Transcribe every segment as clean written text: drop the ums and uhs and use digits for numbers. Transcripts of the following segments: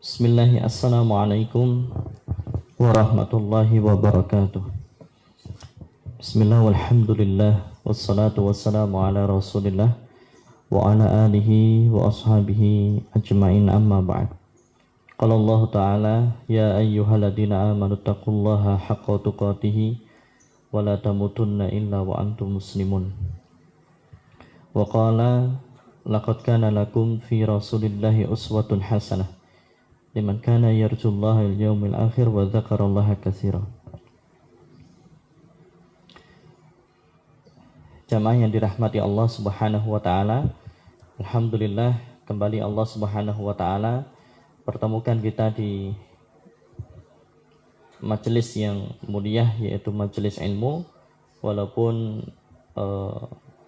Bismillah, assalamualaikum warahmatullahi wabarakatuh. Bismillah, walhamdulillah, wassalatu wassalamu ala rasulillah wa ala alihi wa ashabihi ajma'in, amma ba'd. Qala Allah ta'ala, ya ayyuhalladina amanu taqullaha haqqa tuqatihi wa la tamutunna illa wa antum muslimun. Wa qala, laqad kana lakum fi rasulillahi uswatun hasanah liman kana yarjullaha al-yawmil akhir wa dzakarallaha katsira. Jamaah yang dirahmati Allah Subhanahu wa taala, alhamdulillah kembali Allah Subhanahu wa taala pertemukan kita di majelis yang mulia, yaitu majelis ilmu, walaupun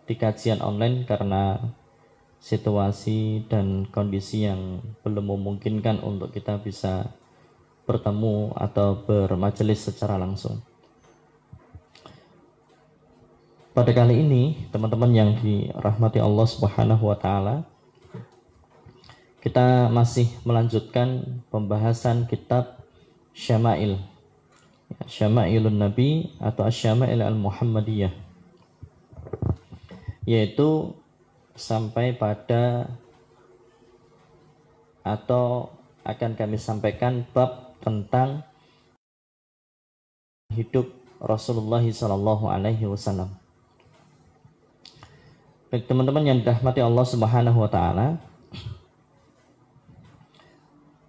di kajian online karena situasi dan kondisi yang belum memungkinkan untuk kita bisa bertemu atau bermajelis secara langsung. Pada kali ini, teman-teman yang dirahmati Allah Subhanahu wa taala, kita masih melanjutkan pembahasan kitab Syama'il, Syama'ilun Nabi atau Syama'il al-Muhammadiyah, yaitu sampai pada atau akan kami sampaikan bab tentang hidup Rasulullah SAW. Baik teman-teman yang dirahmati Allah Subhanahu wa taala,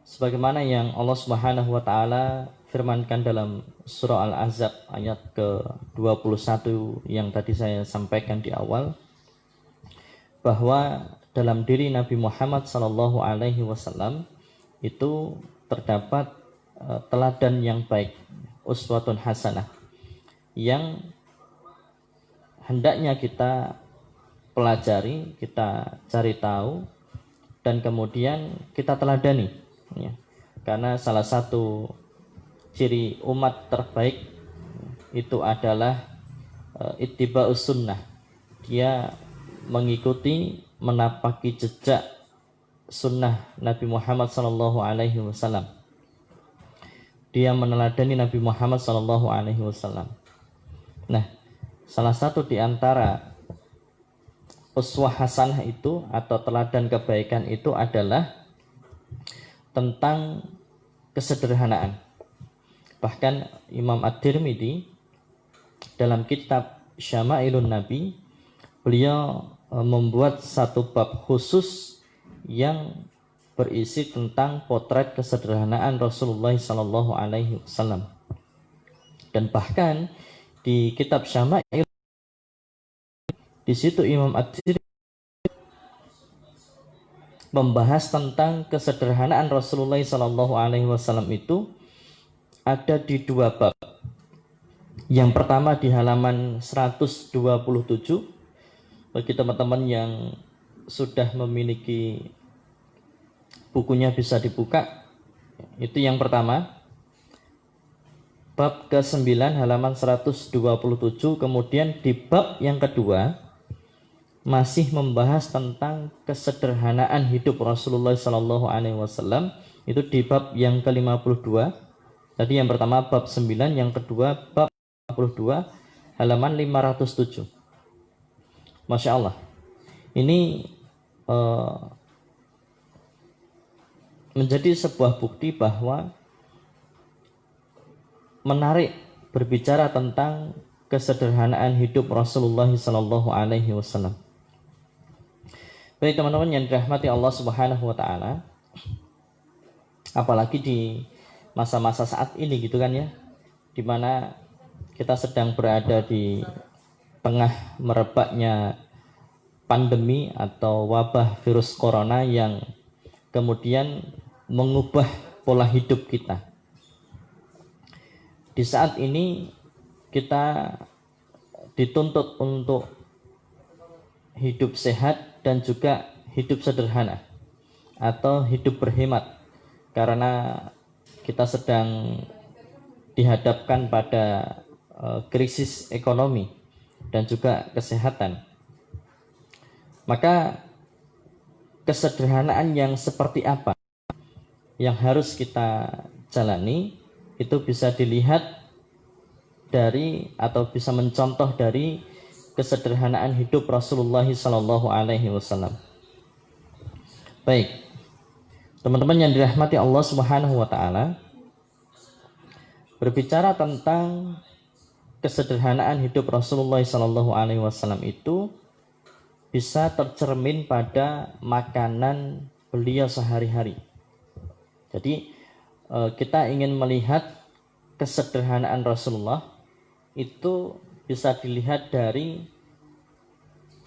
sebagaimana yang Allah Subhanahu wa taala firmankan dalam surah Al-Ahzab ayat ke-21 yang tadi saya sampaikan di awal, bahwa dalam diri Nabi Muhammad SAW itu terdapat teladan yang baik, uswatun hasanah, yang hendaknya kita pelajari, kita cari tahu, dan kemudian kita teladani, ya. Karena salah satu ciri umat terbaik itu adalah ittiba'us sunnah. Dia mengikuti, menapaki jejak sunnah Nabi Muhammad SAW. Dia meneladani Nabi Muhammad SAW. Nah, salah satu di antara uswah hasanah itu atau teladan kebaikan itu adalah tentang kesederhanaan. Bahkan Imam At-Tirmidzi dalam kitab Syama'ilun Nabi, beliau membuat satu bab khusus yang berisi tentang potret kesederhanaan Rasulullah SAW. Dan bahkan di kitab Syama'il, di situ Imam At-Tirmidzi membahas tentang kesederhanaan Rasulullah SAW itu ada di dua bab. Yang pertama di halaman 127. Bagi teman-teman yang sudah memiliki bukunya bisa dibuka. Itu yang pertama, bab ke-9 halaman 127. Kemudian di bab yang kedua masih membahas tentang kesederhanaan hidup Rasulullah SAW. Itu di bab yang ke-52. Tadi yang pertama bab 9, yang kedua bab 52 halaman 507. Masya Allah, ini menjadi sebuah bukti bahwa menarik berbicara tentang kesederhanaan hidup Rasulullah SAW. Baik teman-teman yang dirahmati Allah Subhanahu wa taala, apalagi di masa-masa saat ini gitu kan ya, dimana kita sedang berada di tengah merebaknya pandemi atau wabah virus corona yang kemudian mengubah pola hidup kita. Di saat ini kita dituntut untuk hidup sehat dan juga hidup sederhana atau hidup berhemat, karena kita sedang dihadapkan pada krisis ekonomi dan juga kesehatan. Maka kesederhanaan yang seperti apa yang harus kita jalani itu bisa dilihat dari atau bisa mencontoh dari kesederhanaan hidup Rasulullah Sallallahu Alaihi Wasallam. Baik, teman-teman yang dirahmati Allah Subhanahu Wa Taala, berbicara tentang kesederhanaan hidup Rasulullah Sallallahu Alaihi Wasallam itu bisa tercermin pada makanan beliau sehari-hari. Jadi kita ingin melihat kesederhanaan Rasulullah itu bisa dilihat dari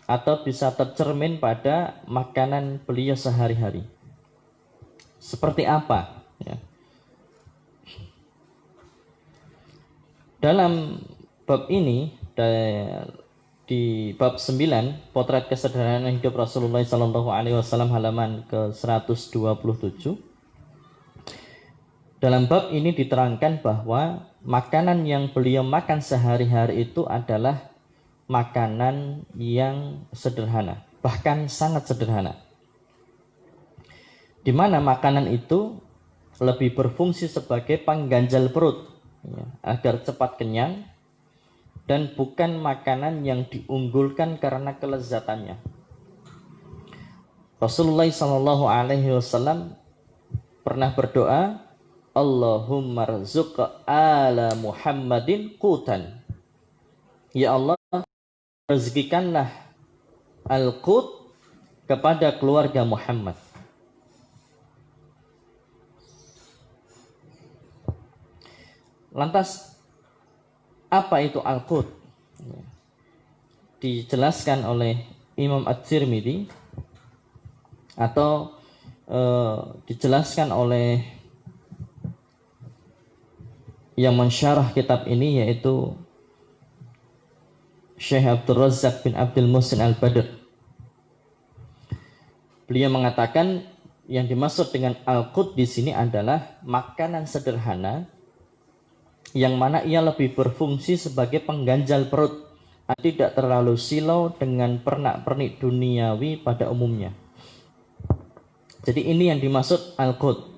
atau bisa tercermin pada makanan beliau sehari-hari. Seperti apa? Ya. Dalam bab ini di bab 9 potret kesederhanaan hidup Rasulullah SAW halaman ke 127. Dalam bab ini diterangkan bahwa makanan yang beliau makan sehari-hari itu adalah makanan yang sederhana, bahkan sangat sederhana. Di mana makanan itu lebih berfungsi sebagai pengganjal perut, ya, agar cepat kenyang, dan bukan makanan yang diunggulkan karena kelezatannya. Rasulullah SAW pernah berdoa, Allahumma rzuq ala Muhammadin qutan. Ya Allah, rezekikanlah al-qut kepada keluarga Muhammad. Lantas apa itu al-qut? Dijelaskan oleh Imam At-Tirmidzi atau dijelaskan oleh yang mensyarah kitab ini, yaitu Syekh Abdul Razzaq bin Abdul Muhsin Al-Badr. Beliau mengatakan yang dimaksud dengan al-qut di sini adalah makanan sederhana yang mana ia lebih berfungsi sebagai pengganjal perut, tidak terlalu silau dengan pernak-pernik duniawi pada umumnya. Jadi ini yang dimaksud al-qut.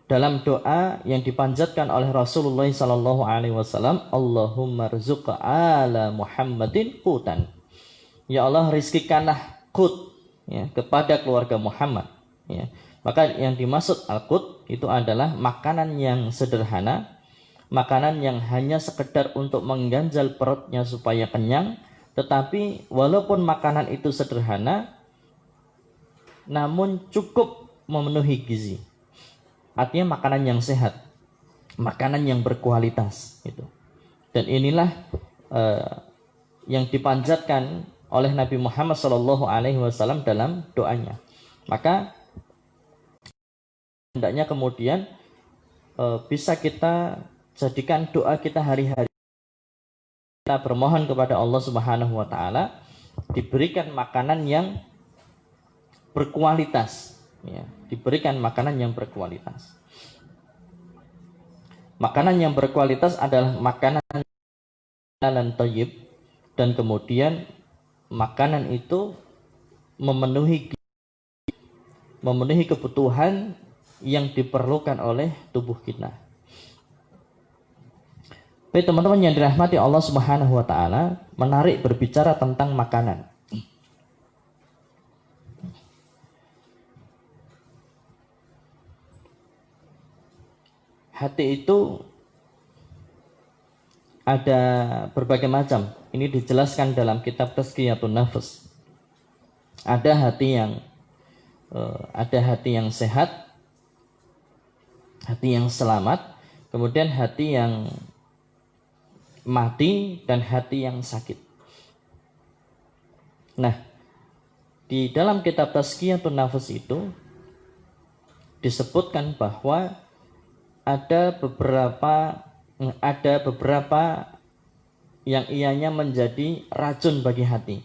Dalam doa yang dipanjatkan oleh Rasulullah SAW, Allahumma rzuq ala Muhammadin qutan. Ya Allah, rizkikanlah qut, ya, kepada keluarga Muhammad. Ya. Maka yang dimaksud al-qut itu adalah makanan yang sederhana, makanan yang hanya sekedar untuk mengganjal perutnya supaya kenyang, tetapi walaupun makanan itu sederhana, namun cukup memenuhi gizi. Artinya makanan yang sehat, makanan yang berkualitas, gitu. Dan inilah yang dipanjatkan oleh Nabi Muhammad SAW dalam doanya. Maka hendaknya kemudian bisa kita jadikan doa kita hari-hari. Kita bermohon kepada Allah Subhanahu Wa Taala diberikan makanan yang berkualitas. Ya, diberikan makanan yang berkualitas. Makanan yang berkualitas adalah makanan yang thayyib, dan kemudian makanan itu memenuhi kebutuhan yang diperlukan oleh tubuh kita. Baik teman-teman yang dirahmati Allah Subhanahu Wa Taala, menarik berbicara tentang makanan. Hati itu ada berbagai macam. Ini dijelaskan dalam kitab Tazkiyatun Nafs. Ada hati yang sehat, hati yang selamat, kemudian hati yang mati, dan hati yang sakit. Nah, di dalam kitab Tazkiyatun Nafs itu disebutkan bahwa ada beberapa yang ianya menjadi racun bagi hati.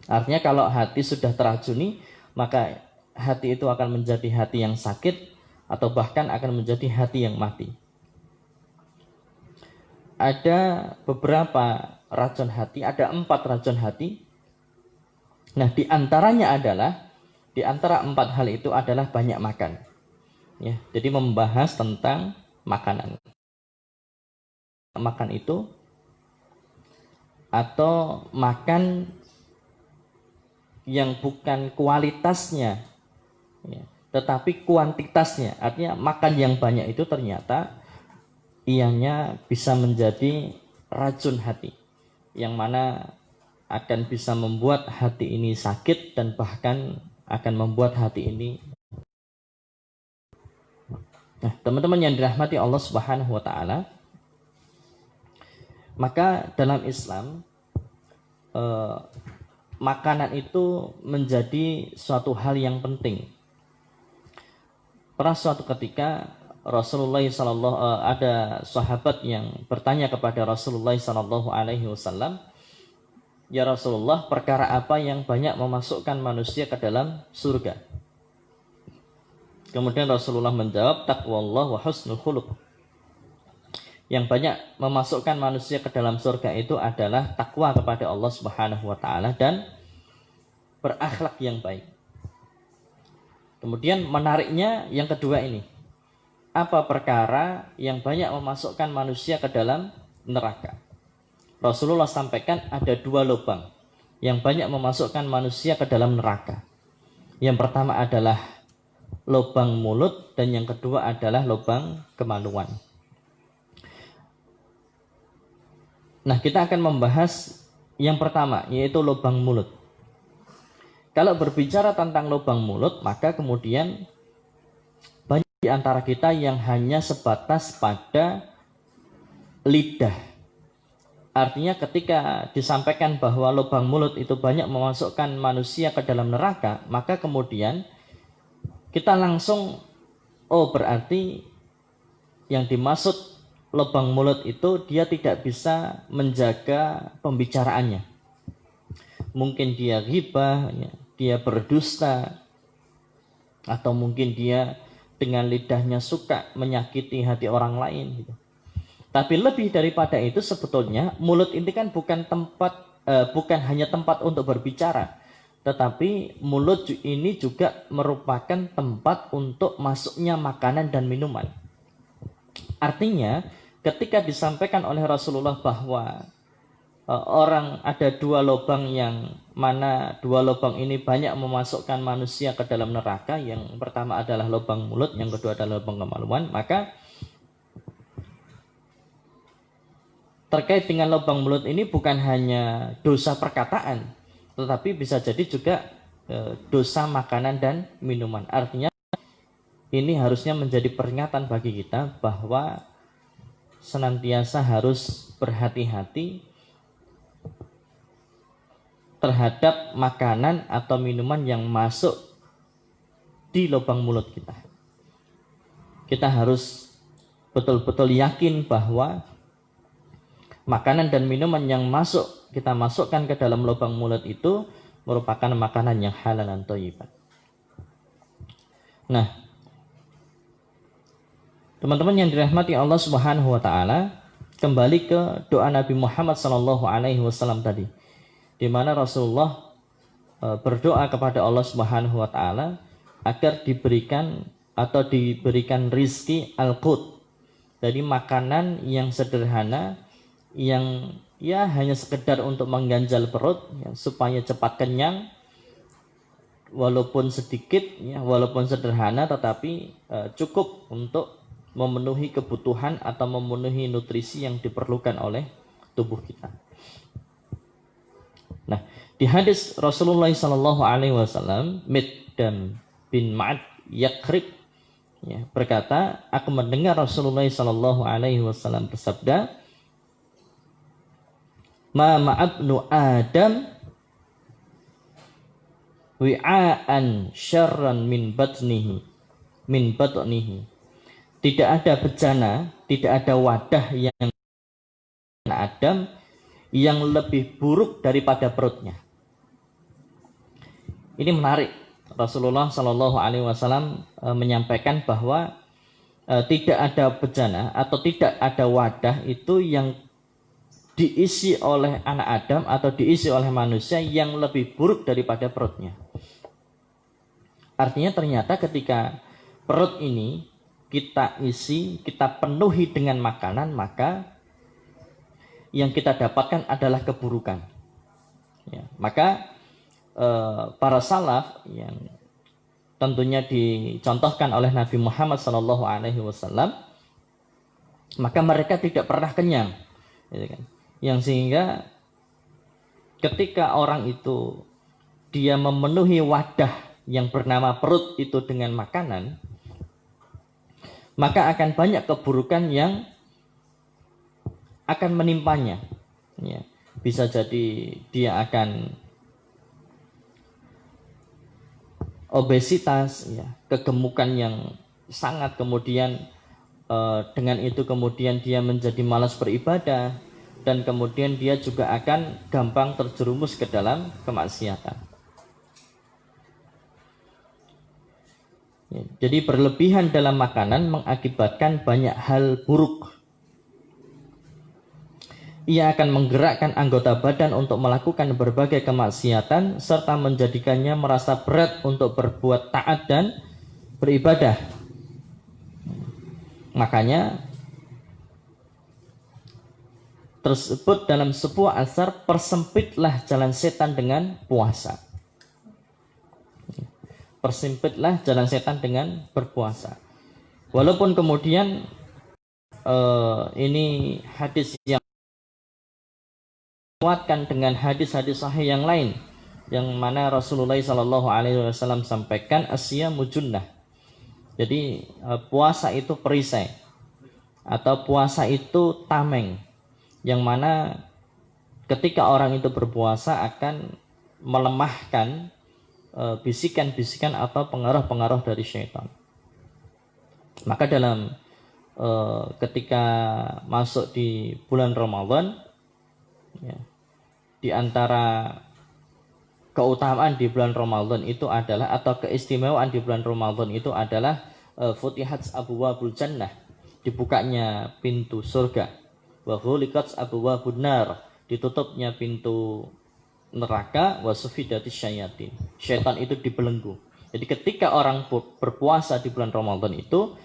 Artinya kalau hati sudah teracuni, maka hati itu akan menjadi hati yang sakit, atau bahkan akan menjadi hati yang mati. Ada beberapa racun hati, ada 4 racun hati. Nah, di antara 4 hal itu adalah banyak makan. Ya, jadi membahas tentang makanan. Makan itu atau makan yang bukan kualitasnya, ya, tetapi kuantitasnya. Artinya makan yang banyak itu ternyata ianya bisa menjadi racun hati, yang mana akan bisa membuat hati ini sakit dan bahkan akan membuat hati ini. Nah, teman-teman yang dirahmati Allah Subhanahu wa taala, maka dalam Islam makanan itu menjadi suatu hal yang penting. Pernah suatu ketika Rasulullah sallallahu ada sahabat yang bertanya kepada Rasulullah sallallahu alaihi wasallam, "Ya Rasulullah, perkara apa yang banyak memasukkan manusia ke dalam surga?" Kemudian Rasulullah menjawab, "Taqwallah wa husnul khuluq." Yang banyak memasukkan manusia ke dalam surga itu adalah takwa kepada Allah Subhanahu wa taala dan berakhlak yang baik. Kemudian menariknya yang kedua ini, apa perkara yang banyak memasukkan manusia ke dalam neraka? Rasulullah sampaikan ada dua lubang yang banyak memasukkan manusia ke dalam neraka. Yang pertama adalah lubang mulut dan yang kedua adalah lubang kemaluan. Nah, kita akan membahas yang pertama, yaitu lubang mulut. Kalau berbicara tentang lubang mulut, maka kemudian banyak di antara kita yang hanya sebatas pada lidah. Artinya ketika disampaikan bahwa lubang mulut itu banyak memasukkan manusia ke dalam neraka, maka kemudian kita langsung, oh berarti yang dimaksud lubang mulut itu dia tidak bisa menjaga pembicaraannya. Mungkin dia ghibah, dia berdusta, atau mungkin dia dengan lidahnya suka menyakiti hati orang lain gitu. Tapi lebih daripada itu sebetulnya mulut ini kan bukan hanya tempat untuk berbicara, tetapi mulut ini juga merupakan tempat untuk masuknya makanan dan minuman. Artinya ketika disampaikan oleh Rasulullah bahwa orang ada dua lubang yang mana dua lubang ini banyak memasukkan manusia ke dalam neraka, yang pertama adalah lubang mulut, yang kedua adalah lubang kemaluan, maka terkait dengan lubang mulut ini bukan hanya dosa perkataan, tetapi bisa jadi juga dosa makanan dan minuman. Artinya ini harusnya menjadi peringatan bagi kita bahwa senantiasa harus berhati-hati terhadap makanan atau minuman yang masuk di lubang mulut kita. Kita harus betul-betul yakin bahwa makanan dan minuman yang kita masukkan ke dalam lubang mulut itu merupakan makanan yang halal dan thayyiban. Nah, teman-teman yang dirahmati Allah Subhanahu wa taala, kembali ke doa Nabi Muhammad sallallahu alaihi wasallam tadi, di mana Rasulullah berdoa kepada Allah Subhanahu wa taala agar diberikan rizki al-qut, dari makanan yang sederhana yang ya hanya sekedar untuk mengganjal perut ya, supaya cepat kenyang, walaupun sedikit ya, walaupun sederhana, tetapi cukup untuk memenuhi kebutuhan atau memenuhi nutrisi yang diperlukan oleh tubuh kita. Nah, di hadis Rasulullah sallallahu alaihi wasallam, Miqdam bin Ma'ad Yakrib ya, berkata, aku mendengar Rasulullah sallallahu alaihi wasallam bersabda, ma ma'abnu Adam wi'aan syarran min batnihi. Tidak ada bejana, tidak ada wadah yang Adam yang lebih buruk daripada perutnya. Ini menarik. Rasulullah Shallallahu Alaihi Wasallam menyampaikan bahwa tidak ada bejana atau tidak ada wadah itu yang diisi oleh anak Adam atau diisi oleh manusia yang lebih buruk daripada perutnya. Artinya ternyata ketika perut ini kita isi, kita penuhi dengan makanan, maka yang kita dapatkan adalah keburukan. Ya, maka para salaf yang tentunya dicontohkan oleh Nabi Muhammad SAW, maka mereka tidak pernah kenyang, gitu kan? Yang sehingga ketika orang itu dia memenuhi wadah yang bernama perut itu dengan makanan, maka akan banyak keburukan yang akan menimpanya. Ya, bisa jadi dia akan obesitas, ya, kegemukan yang sangat, kemudian dengan itu kemudian dia menjadi malas beribadah, dan kemudian dia juga akan gampang terjerumus ke dalam kemaksiatan. Ya, jadi berlebihan dalam makanan mengakibatkan banyak hal buruk. Ia akan menggerakkan anggota badan untuk melakukan berbagai kemaksiatan serta menjadikannya merasa berat untuk berbuat taat dan beribadah. Makanya tersebut dalam sebuah asar, persempitlah jalan setan dengan puasa. Persempitlah jalan setan dengan berpuasa. Walaupun kemudian ini hadis yang kuatkan dengan hadis-hadis sahih yang lain, yang mana Rasulullah SAW sampaikan asyamu junnah. Jadi puasa itu perisai atau puasa itu tameng, yang mana ketika orang itu berpuasa akan melemahkan bisikan-bisikan atau pengaruh-pengaruh dari syaitan. Maka dalam ketika masuk di bulan Ramadan, ya, di antara keutamaan di bulan Ramadan itu adalah, atau keistimewaan di bulan Ramadan itu adalah futihat abwabul jannah, dibukanya pintu surga, wa ghuliqat abwabun nar, ditutupnya pintu neraka, wa sufidatis syayatin, syaitan itu dibelenggu. Jadi ketika orang berpuasa di bulan Ramadan itu,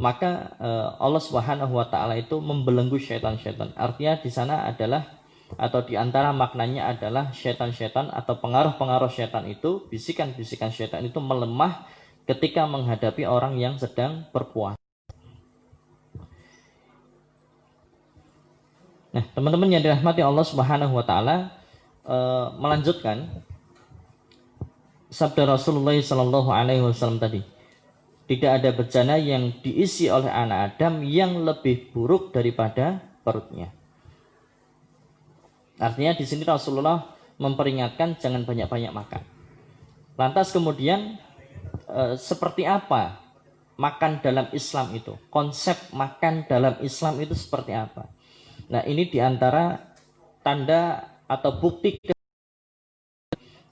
maka Allah Subhanahu wa taala itu membelenggu syaitan-syaitan. Artinya di sana adalah, atau di antara maknanya adalah, syaitan-syaitan atau pengaruh-pengaruh syaitan itu, bisikan-bisikan syaitan itu melemah ketika menghadapi orang yang sedang berpuasa. Nah, teman-teman yang dirahmati Allah Subhanahu wa taala, melanjutkan sabda Rasulullah SAW tadi, tidak ada bejana yang diisi oleh anak Adam yang lebih buruk daripada perutnya. Artinya di sini Rasulullah memperingatkan jangan banyak-banyak makan. Lantas kemudian seperti apa makan dalam Islam itu? Konsep makan dalam Islam itu seperti apa? Nah, ini diantara tanda atau bukti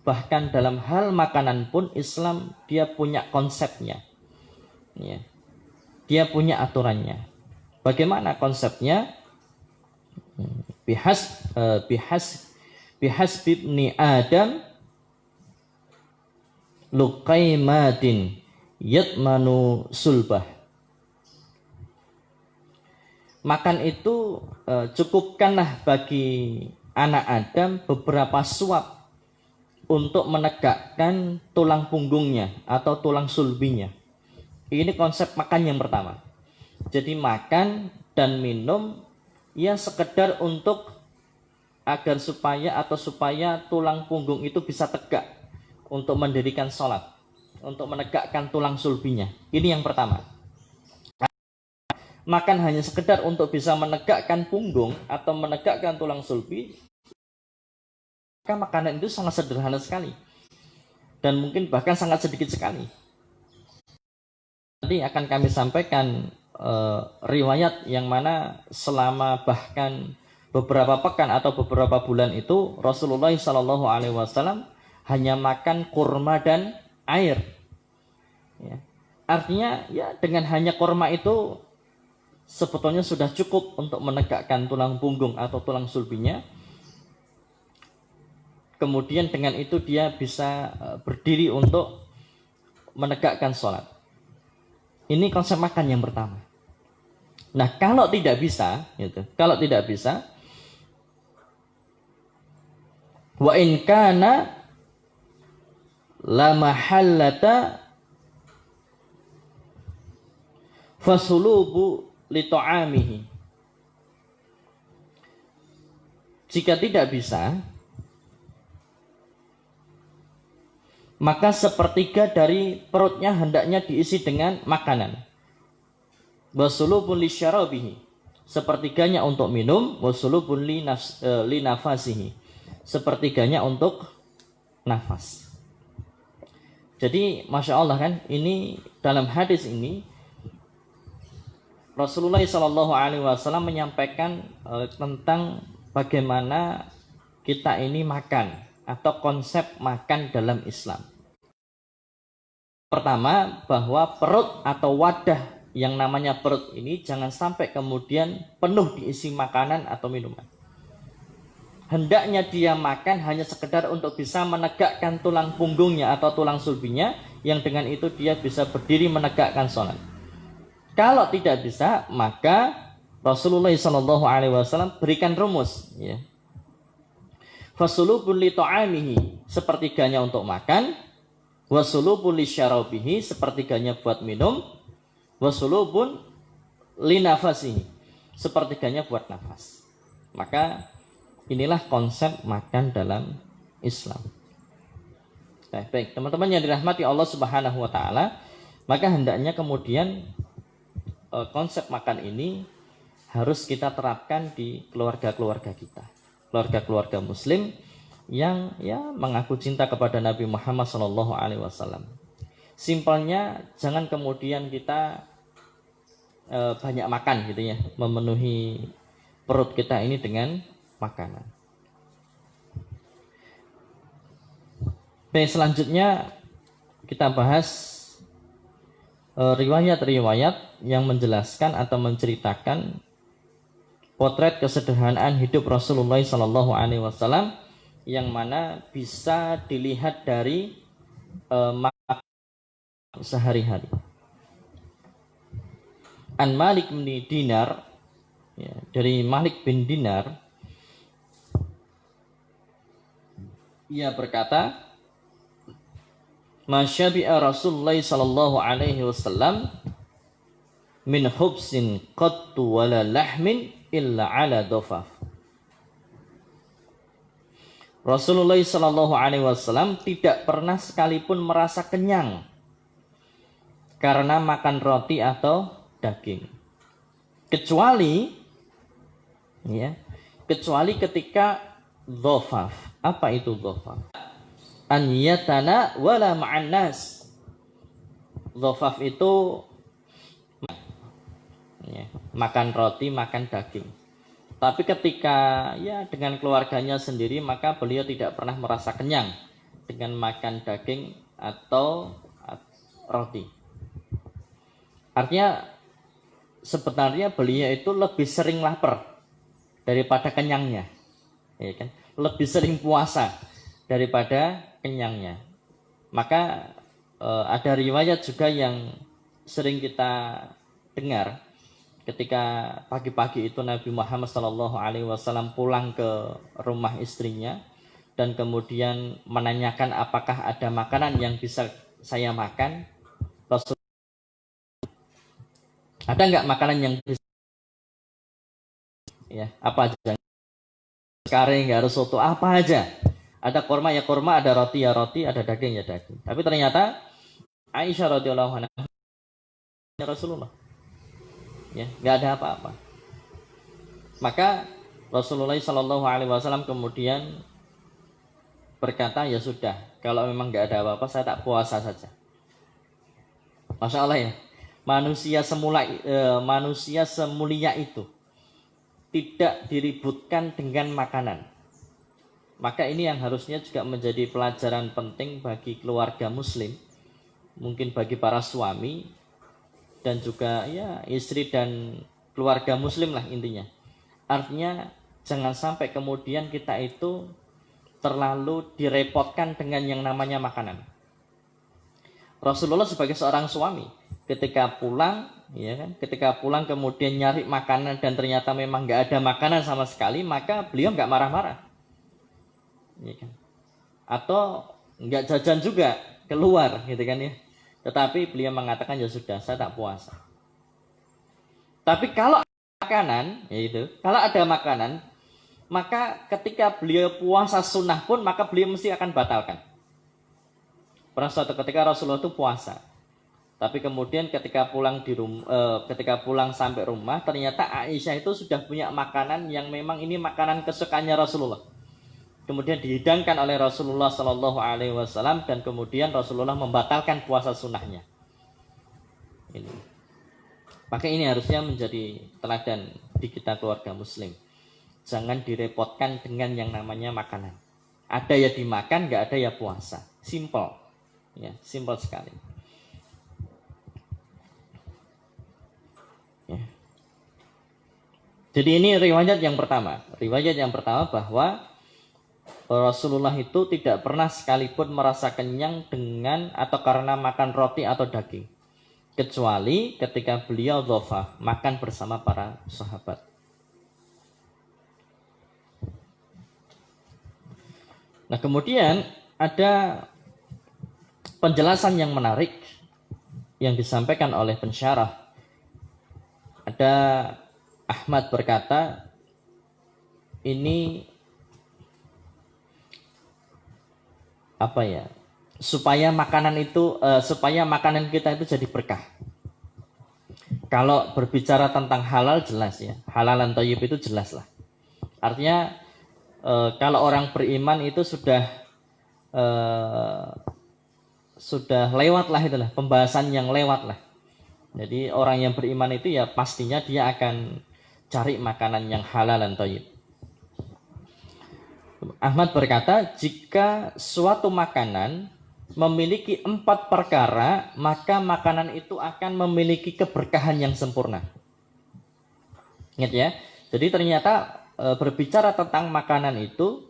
bahkan dalam hal makanan pun Islam dia punya konsepnya, ya. Dia punya aturannya. Bagaimana konsepnya? Bihas bibni Adam luqaimatin yatmanu sulbah. Makan itu cukupkanlah bagi anak Adam beberapa suap untuk menegakkan tulang punggungnya atau tulang sulbinya. Ini konsep makan yang pertama. Jadi makan dan minum ya sekedar untuk agar supaya tulang punggung itu bisa tegak untuk mendirikan sholat, untuk menegakkan tulang sulbinya. Ini yang pertama. Makan hanya sekedar untuk bisa menegakkan punggung atau menegakkan tulang sulbi, maka makanan itu sangat sederhana sekali dan mungkin bahkan sangat sedikit sekali. Nanti akan kami sampaikan riwayat yang mana selama bahkan beberapa pekan atau beberapa bulan itu Rasulullah SAW hanya makan kurma dan air, ya. Artinya ya dengan hanya kurma itu sebetulnya sudah cukup untuk menegakkan tulang punggung atau tulang sulbinya. Kemudian dengan itu dia bisa berdiri untuk menegakkan sholat. Ini konsep makan yang pertama. Nah, kalau tidak bisa, gitu. Kalau tidak bisa, wa in kana la mahallata fasulubu li ta'amihi. Jika tidak bisa, maka sepertiga dari perutnya hendaknya diisi dengan makanan. Wasulubun li syarabihi, sepertiganya untuk minum. Wasulubun li nafasihi, sepertiganya untuk nafas. Jadi Masya Allah kan, ini dalam hadis ini Rasulullah SAW menyampaikan tentang bagaimana kita ini makan, atau konsep makan dalam Islam. Pertama, bahwa perut atau wadah yang namanya perut ini jangan sampai kemudian penuh diisi makanan atau minuman. Hendaknya dia makan hanya sekedar untuk bisa menegakkan tulang punggungnya atau tulang sulbinya, yang dengan itu dia bisa berdiri menegakkan sholat. Kalau tidak bisa, maka Rasulullah SAW berikan rumus, ya. Fasulubun li ta'amihi, sepertiganya untuk makan. Wasulubun li syarabihi, sepertiganya buat minum. Wasulubun li nafasihi, sepertiganya buat nafas. Maka inilah konsep makan dalam Islam. Baik, teman-teman yang dirahmati Allah Subhanahu wa taala, maka hendaknya kemudian konsep makan ini harus kita terapkan di keluarga-keluarga kita. Keluarga-keluarga muslim yang mengaku cinta kepada Nabi Muhammad SAW. Simpelnya, jangan kemudian kita banyak makan gitu ya, memenuhi perut kita ini dengan makanan. Baik, selanjutnya kita bahas riwayat-riwayat yang menjelaskan atau menceritakan potret kesederhanaan hidup Rasulullah SAW, yang mana bisa dilihat dari sehari-hari. An Malik bin Dinar, ya, dari Malik bin Dinar, ia berkata, "Masyabi'a Rasulullah sallallahu alaihi wasallam min hubsin qattu wala lahmin illa ala dhafaf." Rasulullah sallallahu alaihi wasallam tidak pernah sekalipun merasa kenyang karena makan roti atau daging, kecuali ketika dhafaf. Apa itu dhafaf? An yatana wala ma'an nas. Dhafaf itu makan roti, makan daging. Tapi ketika dengan keluarganya sendiri, maka beliau tidak pernah merasa kenyang dengan makan daging atau roti. Artinya sebenarnya beliau itu lebih sering lapar daripada kenyangnya, ya kan? Lebih sering puasa daripada kenyangnya. Maka ada riwayat juga yang sering kita dengar, ketika pagi-pagi itu Nabi Muhammad SAW pulang ke rumah istrinya dan kemudian menanyakan apakah ada makanan yang bisa saya makan. Rasul, ada nggak makanan yang bisa, apa aja, kare nggak harus soto, apa aja. Ada korma ya korma, ada roti ya roti, ada daging ya daging. Tapi ternyata Aisyah radhiyallahu anha, Rasulullah, nggak ada apa-apa. Maka Rasulullah SAW kemudian berkata, ya sudah, kalau memang nggak ada apa-apa, saya tak puasa saja. Masya Allah ya, manusia semulia itu tidak diributkan dengan makanan. Maka ini yang harusnya juga menjadi pelajaran penting bagi keluarga muslim, mungkin bagi para suami dan juga istri dan keluarga muslim lah intinya. Artinya jangan sampai kemudian kita itu terlalu direpotkan dengan yang namanya makanan. Rasulullah sebagai seorang suami ketika pulang, ya kan, ketika pulang kemudian nyari makanan dan ternyata memang nggak ada makanan sama sekali, maka beliau nggak marah-marah, ya kan? Atau nggak jajan juga keluar, gitu kan ya. Tetapi beliau mengatakan ya sudah, saya tak puasa. Tapi kalau makanan, yaitu kalau ada makanan, maka ketika beliau puasa sunnah pun maka beliau mesti akan batalkan. Pernah suatu ketika Rasulullah itu puasa, tapi kemudian ketika pulang ketika pulang sampai rumah, ternyata Aisyah itu sudah punya makanan yang memang ini makanan kesukaannya Rasulullah. Kemudian dihidangkan oleh Rasulullah Shallallahu Alaihi Wasallam dan kemudian Rasulullah membatalkan puasa sunnahnya. Ini. Maka ini harusnya menjadi teladan di kita keluarga Muslim. Jangan direpotkan dengan yang namanya makanan. Ada ya dimakan, nggak ada ya puasa. Simple, ya, simple sekali. Ya. Jadi ini riwayat yang pertama. Riwayat yang pertama bahwa Rasulullah itu tidak pernah sekalipun merasa kenyang dengan atau karena makan roti atau daging, kecuali ketika beliau dhofah, makan bersama para sahabat. Nah, kemudian ada penjelasan yang menarik yang disampaikan oleh pensyarah. Ada Ahmad berkata, ini apa ya? Supaya makanan kita itu jadi berkah. Kalau berbicara tentang halal jelas ya, halalan thayyib itu jelas lah. Artinya kalau orang beriman itu sudah lewat lah itulah, pembahasan yang lewat lah. Jadi orang yang beriman itu ya pastinya dia akan cari makanan yang halal dan thayyib. Ahmad berkata, jika suatu makanan memiliki 4 perkara, maka makanan itu akan memiliki keberkahan yang sempurna. Ingat ya, jadi ternyata berbicara tentang makanan itu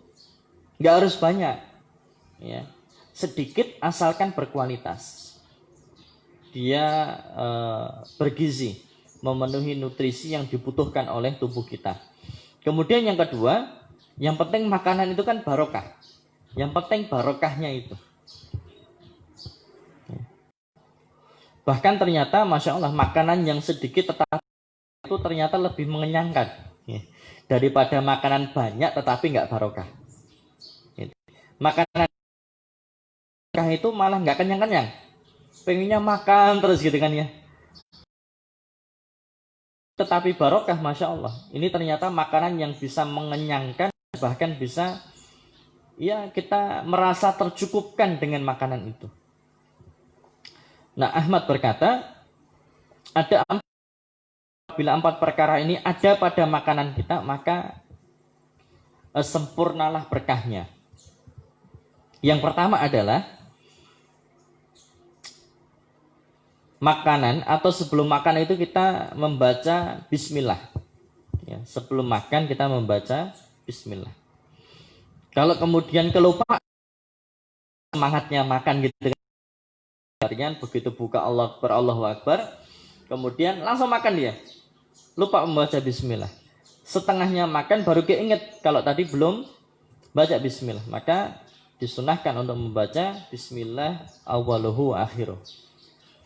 nggak harus banyak, ya, sedikit asalkan berkualitas. Dia bergizi, memenuhi nutrisi yang dibutuhkan oleh tubuh kita. Kemudian yang kedua, yang penting makanan itu kan barokah. Yang penting barokahnya itu. Bahkan ternyata Masya Allah makanan yang sedikit tetapi itu ternyata lebih mengenyangkan, ya, daripada makanan banyak tetapi nggak barokah. Makanan barokah itu malah nggak kenyang-kenyang, pengennya makan terus gitu kan ya. Tetapi barokah Masya Allah, ini ternyata makanan yang bisa mengenyangkan, bahkan bisa ya kita merasa tercukupkan dengan makanan itu. Nah, Ahmad berkata, bila 4 perkara ini ada pada makanan kita, maka sempurnalah berkahnya. Yang pertama adalah makanan atau sebelum makan itu kita membaca bismillah. Ya, sebelum makan kita membaca bismillah. Kalau kemudian kelupaan semangatnya makan gitu kan, begitu buka Allahu Akbar, kemudian langsung makan dia, lupa membaca bismillah. Setengahnya makan baru keinget kalau tadi belum baca bismillah, maka disunahkan untuk membaca bismillah awaluhu wa akhiruh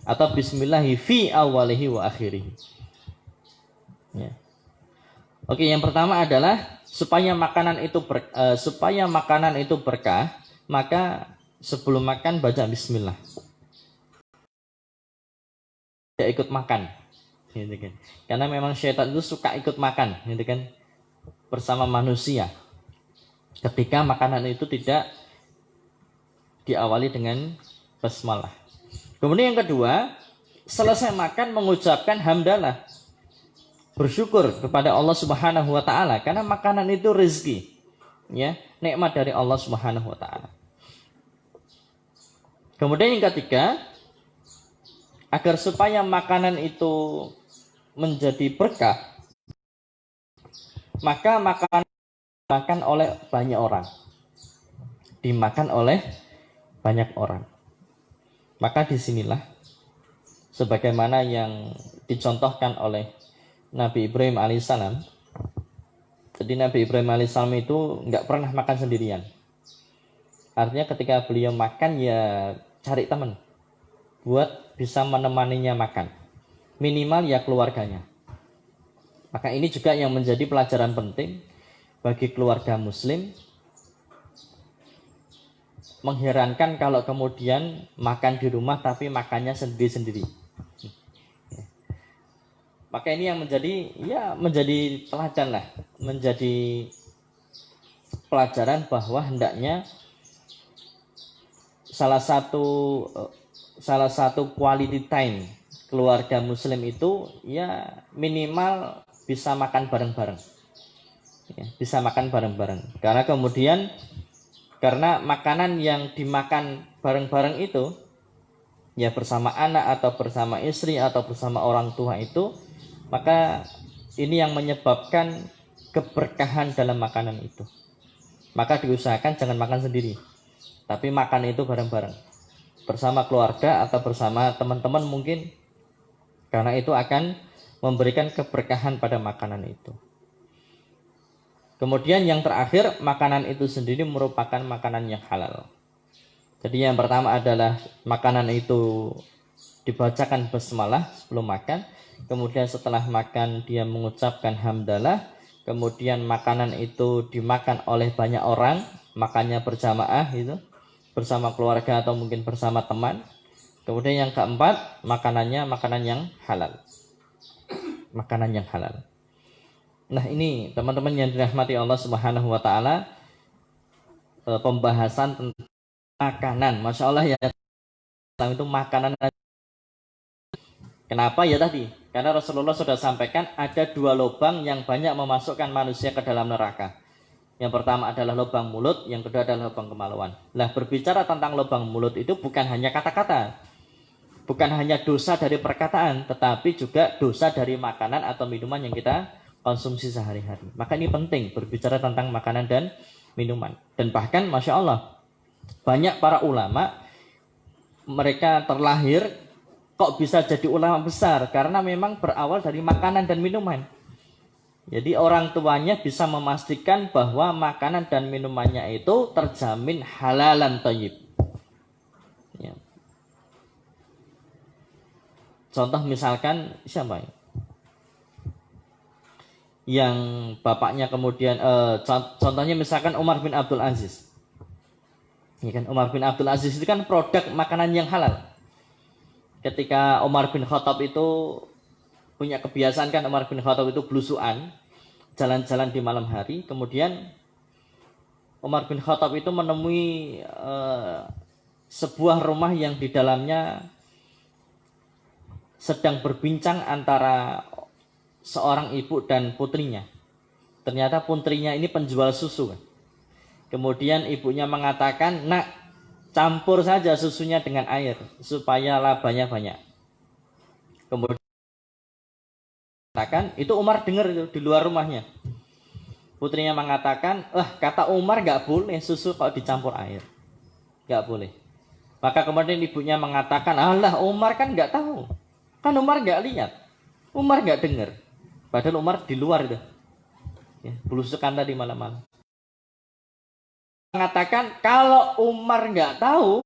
atau bismillahi fi awalihi wa akhirih. Ya. Oke, yang pertama adalah supaya makanan itu berkah, maka sebelum makan baca bismillah. Tidak ikut makan, gitu kan? Karena memang syaitan itu suka ikut makan, gitu kan, bersama manusia. Ketika makanan itu tidak diawali dengan basmalah. Kemudian yang kedua, selesai makan mengucapkan hamdalah, bersyukur kepada Allah Subhanahu wa taala karena makanan itu rezeki, ya, nikmat dari Allah Subhanahu wa taala. Kemudian yang ketiga, agar supaya makanan itu menjadi berkah, maka makanan dimakan oleh banyak orang. Dimakan oleh banyak orang. Maka disinilah sebagaimana yang dicontohkan oleh Nabi Ibrahim alaihissalam. Jadi Nabi Ibrahim alaihissalam itu nggak pernah makan sendirian. Artinya ketika beliau makan ya cari teman buat bisa menemaninya makan. Minimal ya keluarganya. Maka ini juga yang menjadi pelajaran penting bagi keluarga muslim. Mengherankan kalau kemudian makan di rumah tapi makannya sendiri-sendiri. Maka ini yang menjadi teladan lah, menjadi pelajaran bahwa hendaknya salah satu quality time keluarga muslim itu ya minimal bisa makan bareng-bareng. Ya, bisa makan bareng-bareng. Karena makanan yang dimakan bareng-bareng itu ya bersama anak atau bersama istri atau bersama orang tua itu, maka ini yang menyebabkan keberkahan dalam makanan itu. Maka diusahakan jangan makan sendiri, tapi makan itu bareng-bareng bersama keluarga atau bersama teman-teman mungkin, karena itu akan memberikan keberkahan pada makanan itu. Kemudian yang terakhir, makanan itu sendiri merupakan makanan yang halal. Jadi yang pertama adalah makanan itu dibacakan basmalah sebelum makan. Kemudian setelah makan dia mengucapkan hamdalah. Kemudian makanan itu dimakan oleh banyak orang, makannya berjamaah itu, bersama keluarga atau mungkin bersama teman. Kemudian yang keempat, makanan yang halal. Makanan yang halal. Nah ini teman-teman yang dirahmati Allah Subhanahu wa taala, pembahasan tentang makanan. Masya Allah ya, itu makanan. Kenapa ya tadi? Karena Rasulullah sudah sampaikan ada dua lubang yang banyak memasukkan manusia ke dalam neraka. Yang pertama adalah lubang mulut, yang kedua adalah lubang kemaluan. Nah berbicara tentang lubang mulut itu bukan hanya kata-kata, bukan hanya dosa dari perkataan, tetapi juga dosa dari makanan atau minuman yang kita konsumsi sehari-hari. Maka ini penting berbicara tentang makanan dan minuman. Dan bahkan Masya Allah, banyak para ulama, mereka terlahir kok bisa jadi ulama besar, karena memang berawal dari makanan dan minuman. Jadi orang tuanya bisa memastikan bahwa makanan dan minumannya itu terjamin halalan thayyib. Ya. Contoh misalkan siapa ya? Yang bapaknya kemudian contohnya misalkan Umar bin Abdul Aziz. Ya kan, Umar bin Abdul Aziz itu kan produk makanan yang halal. Ketika Umar bin Khattab itu punya kebiasaan, kan Umar bin Khattab itu belusuan, jalan-jalan di malam hari. Kemudian Umar bin Khattab itu menemui sebuah rumah yang di dalamnya sedang berbincang antara seorang ibu dan putrinya. Ternyata putrinya ini penjual susu. Kemudian ibunya mengatakan, "Nak, campur saja susunya dengan air supaya labanya banyak." Kemudian katakan, itu Umar dengar itu di luar rumahnya. Putrinya mengatakan, kata Umar nggak boleh susu kalau dicampur air, nggak boleh. Maka kemudian ibunya mengatakan, "Allah, Umar kan nggak tahu, kan Umar nggak lihat, Umar nggak dengar." Padahal Umar di luar itu, ya, belusukan tadi malam-malam. Mengatakan kalau Umar nggak tahu,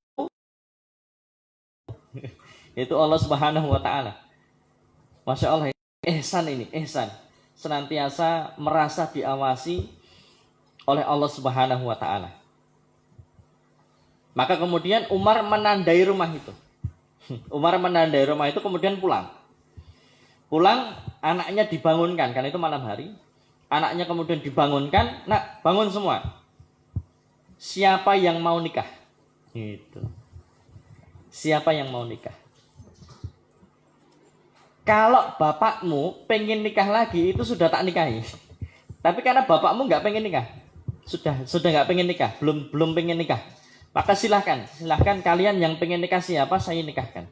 itu Allah Subhanahu wa taala. Masya Allah, ihsan ini, ihsan. Senantiasa merasa diawasi oleh Allah Subhanahu wa taala. Maka kemudian Umar menandai rumah itu. Umar menandai rumah itu kemudian pulang. Pulang, anaknya dibangunkan, karena itu malam hari. Anaknya kemudian dibangunkan, "Nak, bangun semua. Siapa yang mau nikah?" Gitu. Siapa yang mau nikah? Kalau bapakmu pengen nikah lagi, itu sudah tak nikahi. Tapi karena bapakmu nggak pengen nikah, sudah nggak pengen nikah, belum pengen nikah. Maka silahkan kalian yang pengen nikah siapa, saya nikahkan.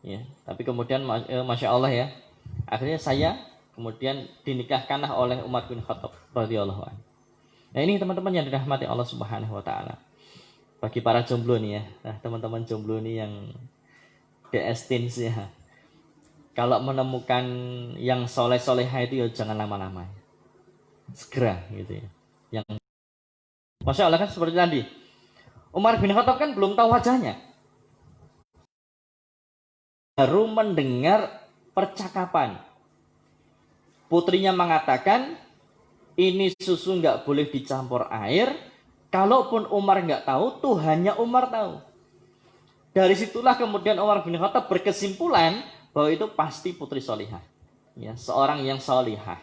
Ya, tapi kemudian Masya Allah ya, akhirnya saya kemudian dinikahkanlah oleh Umar bin Khattab radhiyallahu anhu. Nah ini teman-teman yang dirahmati Allah Subhanahu wa taala. Bagi para jomblo nih ya, nah teman-teman jomblo nih yang destinsi ya. Kalau menemukan yang soleh-soleha itu ya jangan lama-lama, segera gitu ya. Yang Masya Allah kan seperti tadi, Umar bin Khattab kan belum tahu wajahnya, baru mendengar percakapan. Putrinya mengatakan, ini susu nggak boleh dicampur air. Kalaupun Umar nggak tahu, Tuhannya Umar tahu. Dari situlah kemudian Umar bin Khattab berkesimpulan bahwa itu pasti putri solihah, ya, seorang yang solihah.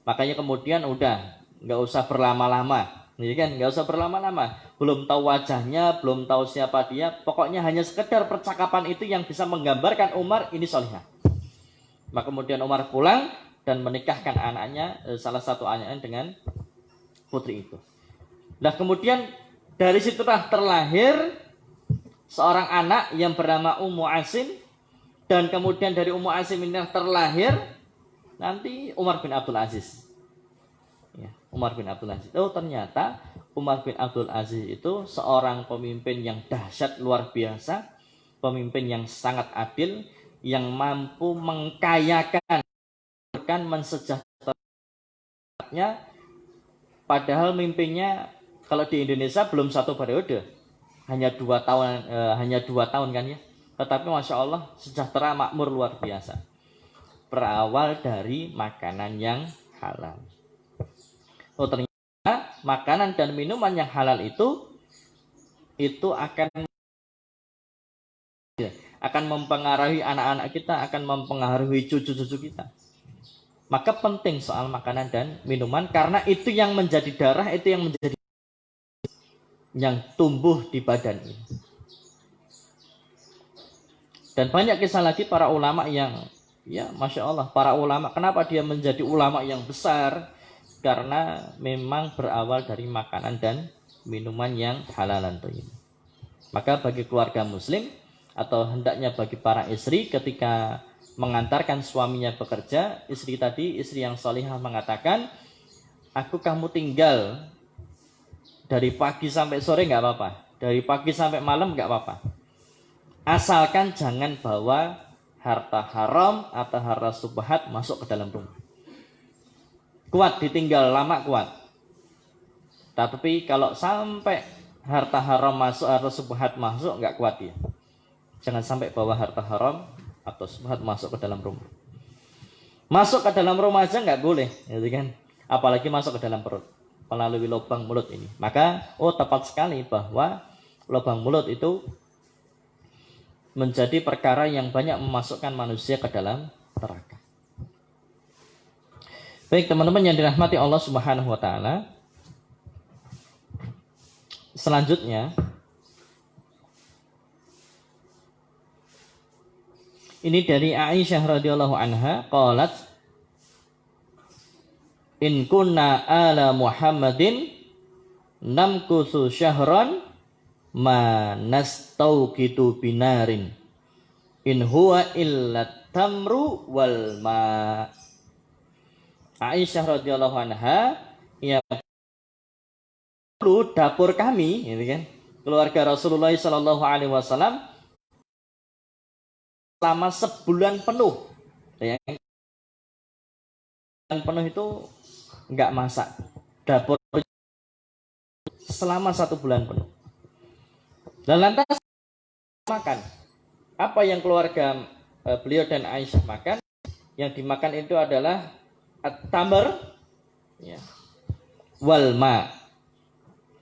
Makanya kemudian udah nggak usah berlama-lama, ya kan, nggak usah berlama-lama. Belum tahu wajahnya, belum tahu siapa dia, pokoknya hanya sekedar percakapan itu yang bisa menggambarkan Umar ini solihah. Maka kemudian Umar pulang dan menikahkan anaknya, salah satu anaknya dengan putri itu. Nah kemudian dari situlah terlahir seorang anak yang bernama Ummu Asim. Dan kemudian dari Ummu Asim ini terlahir nanti Umar bin Abdul Aziz. Ya, Umar bin Abdul Aziz. Oh ternyata Umar bin Abdul Aziz itu seorang pemimpin yang dahsyat luar biasa. Pemimpin yang sangat adil. Yang mampu mengkayakan, mensejahterakannya. Padahal mimpinya kalau di Indonesia belum satu periode. Hanya 2 tahun kan ya. Tetapi Masya Allah sejahtera makmur luar biasa. Berawal dari makanan yang halal. Oh ternyata makanan dan minuman yang halal itu akan mempengaruhi anak-anak kita, akan mempengaruhi cucu-cucu kita. Maka penting soal makanan dan minuman, karena itu yang menjadi darah, itu yang tumbuh di badan ini. Dan banyak kisah lagi para ulama yang, ya Masya Allah, para ulama, kenapa dia menjadi ulama yang besar? Karena memang berawal dari makanan dan minuman yang halalan ini. Maka bagi keluarga muslim, atau hendaknya bagi para istri ketika mengantarkan suaminya bekerja, istri yang salihah mengatakan, aku kamu tinggal dari pagi sampai sore nggak apa-apa, dari pagi sampai malam nggak apa-apa, asalkan jangan bawa harta haram atau harta subhat masuk ke dalam rumah. Kuat ditinggal lama kuat, tapi kalau sampai harta haram masuk, harta subhat masuk, nggak kuat ya. Jangan sampai bawa harta haram atau subhat masuk ke dalam rumah. Masuk ke dalam rumah aja nggak boleh, gitu kan? Apalagi masuk ke dalam perut melalui lubang mulut ini. Maka tepat sekali bahwa lubang mulut itu menjadi perkara yang banyak memasukkan manusia ke dalam neraka. Baik teman-teman yang dirahmati Allah Subhanahu wa taala. Selanjutnya ini dari Aisyah radhiyallahu anha qalat, in kunna ala Muhammadin namkusu syahran ma nastauqitu binarin in huwa illa tamru wal ma. Aisyah radhiyallahu anha, ya dulu dapur kami, gitu kan, keluarga Rasulullah sallallahu alaihi wasallam selama sebulan penuh. Ya, penuh itu enggak masak. Dapur selama 1 bulan penuh. Dan lantas makan. Apa yang keluarga beliau dan Aisyah makan? Yang dimakan itu adalah at-tamr, ya, wal ma.